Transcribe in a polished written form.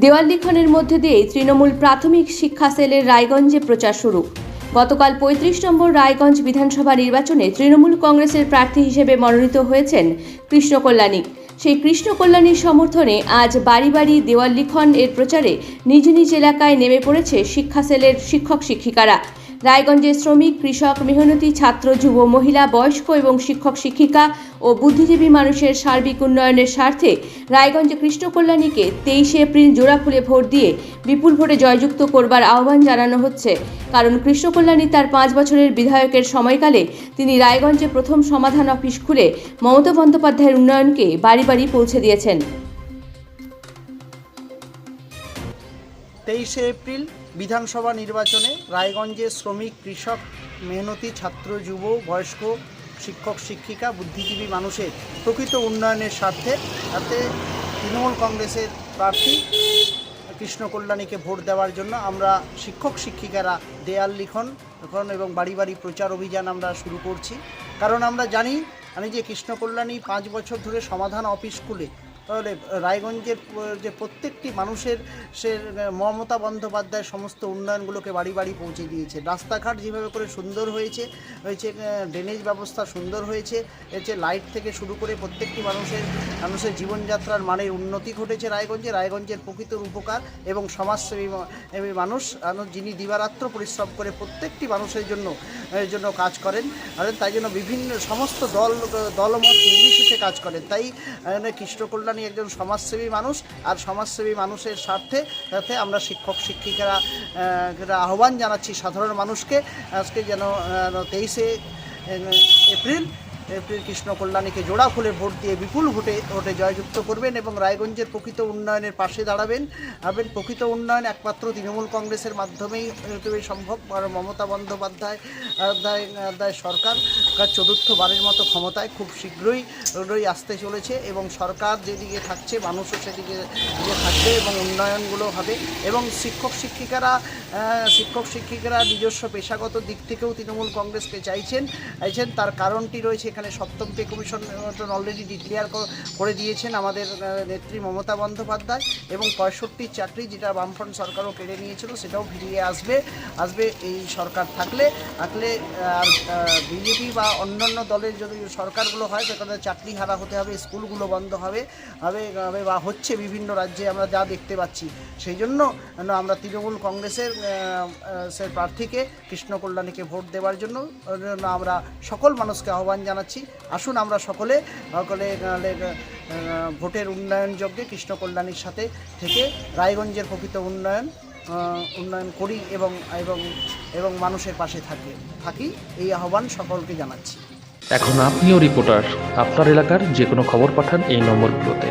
দেওয়াল লিখনের মধ্যে দিয়ে তৃণমূল প্রাথমিক শিক্ষা সেলের রায়গঞ্জে প্রচার শুরু। গতকাল ৩৫ নম্বর রায়গঞ্জ বিধানসভা নির্বাচনে তৃণমূল কংগ্রেসের প্রার্থী হিসেবে মনোনীত হয়েছেন কৃষ্ণ কল্যাণী। সেই কৃষ্ণ কল্যাণীর সমর্থনে আজ বাড়ি বাড়ি দেওয়াল লিখন এর প্রচারে নিজ নিজ এলাকায় নেমে পড়েছে শিক্ষা সেলের শিক্ষক শিক্ষিকারা। রায়গঞ্জের শ্রমিক, কৃষক, মেহনতি, ছাত্র, যুব, মহিলা, বয়স্ক এবং শিক্ষক শিক্ষিকা ও বুদ্ধিজীবী মানুষের সার্বিক উন্নয়নের স্বার্থে রায়গঞ্জে কৃষ্ণ কল্যাণীকে 23 এপ্রিল জোড়া ফুলে ভোট দিয়ে বিপুল ভোটে জয়যুক্ত করবার আহ্বান জানানো হচ্ছে। কারণ কৃষ্ণ কল্যাণী তার 5 বছরের বিধায়কের সময়কালে তিনি রায়গঞ্জে প্রথম সমাধান অফিস খুলে মমতা বন্দ্যোপাধ্যায়ের উন্নয়নকে বাড়ি বাড়ি পৌঁছে দিয়েছেন। 23 এপ্রিল বিধানসভা নির্বাচনে রায়গঞ্জের শ্রমিক, কৃষক, মেহনতি, ছাত্র, যুব, বয়স্ক, শিক্ষক শিক্ষিকা, বুদ্ধিজীবী মানুষের প্রকৃত উন্নয়নের স্বার্থে তাতে তৃণমূল কংগ্রেসের প্রার্থী কৃষ্ণ কল্যাণীকে ভোট দেওয়ার জন্য আমরা শিক্ষক শিক্ষিকারা দেয়াল লিখন এবং বাড়ি বাড়ি প্রচার অভিযান আমরা শুরু করছি। কারণ আমরা জানি যে কৃষ্ণ কল্যাণী 5 বছর ধরে সমাধান অফিস খুলে তাহলে রায়গঞ্জের যে প্রত্যেকটি মানুষের সে মমতা বন্দ্যোপাধ্যায়ের সমস্ত উন্নয়নগুলোকে বাড়ি বাড়ি পৌঁছে দিয়েছে। রাস্তাঘাট যেভাবে করে সুন্দর হয়েছে, ড্রেনেজ ব্যবস্থা সুন্দর হয়েছে, লাইট থেকে শুরু করে প্রত্যেকটি মানুষের জীবনযাত্রার মানের উন্নতি ঘটেছে রায়গঞ্জের প্রকৃত উপকার এবং সমাজসেবী মানুষ যিনি দিবারাত্র পরিশ্রম করে প্রত্যেকটি মানুষের জন্য কাজ করেন, তাই জন্য বিভিন্ন সমস্ত দলমত নির্বিশেষে কাজ করেন। তাই কৃষ্ণ কল্যাণ একজন সমাজসেবী মানুষ, আর সমাজসেবী মানুষের স্বার্থে যাতে আমরা শিক্ষক শিক্ষিকারা আহ্বান জানাচ্ছি সাধারণ মানুষকে আজকে যেন 23 এপ্রিল কৃষ্ণ কল্যাণীকে জোড়া ফুলে ভোট দিয়ে বিপুল ভোটে জয়যুক্ত করবেন এবং রায়গঞ্জের প্রকৃত উন্নয়নের পাশে দাঁড়াবেন। প্রকৃত উন্নয়ন একমাত্র তৃণমূল কংগ্রেসের মাধ্যমেই সম্ভব। মমতা বন্দ্যোপাধ্যায় সরকার 4র্থবারের মতো ক্ষমতায় খুব শীঘ্রই আসতে চলেছে এবং সরকার যেদিকে থাকছে মানুষও সেদিকে থাকবে এবং উন্নয়নগুলো হবে। এবং শিক্ষক শিক্ষিকারা নিজস্ব পেশাগত দিক থেকেও তৃণমূল কংগ্রেসকে চাইছেন। তার কারণটি রয়েছে, এখানে 7ম পে কমিশন অলরেডি ডিক্লেয়ার করে দিয়েছেন আমাদের নেত্রী মমতা বন্দ্যোপাধ্যায় এবং 65 চাকরি যেটা বামফ্রন্ট সরকারও কেড়ে নিয়েছিল সেটাও ফিরিয়ে আসবে এই সরকার থাকলে। বিজেপি বা অন্যান্য দলের যদি সরকারগুলো হয় সেখানে চাকরি হারা হতে হবে, স্কুলগুলো বন্ধ হবে বা হচ্ছে বিভিন্ন রাজ্যে আমরা যা দেখতে পাচ্ছি। সেই জন্য আমরা তৃণমূল কংগ্রেসের প্রার্থীকে কৃষ্ণ কল্যাণীকে ভোট দেওয়ার জন্য আমরা সকল মানুষকে আহ্বান জানাচ্ছি। আসুন আমরা সকলে ভোটের উন্নয়ন যজ্ঞে কৃষ্ণ কল্যাণীর সাথে থেকে রায়গঞ্জের প্রকৃত উন্নয়ন করি এবং মানুষের পাশে থাকি এই আহ্বান সকলকে জানাচ্ছি। এখন আপনিও রিপোর্টার, আপনার এলাকার যে কোনো খবর পাঠান এই নম্বরগুলোতে।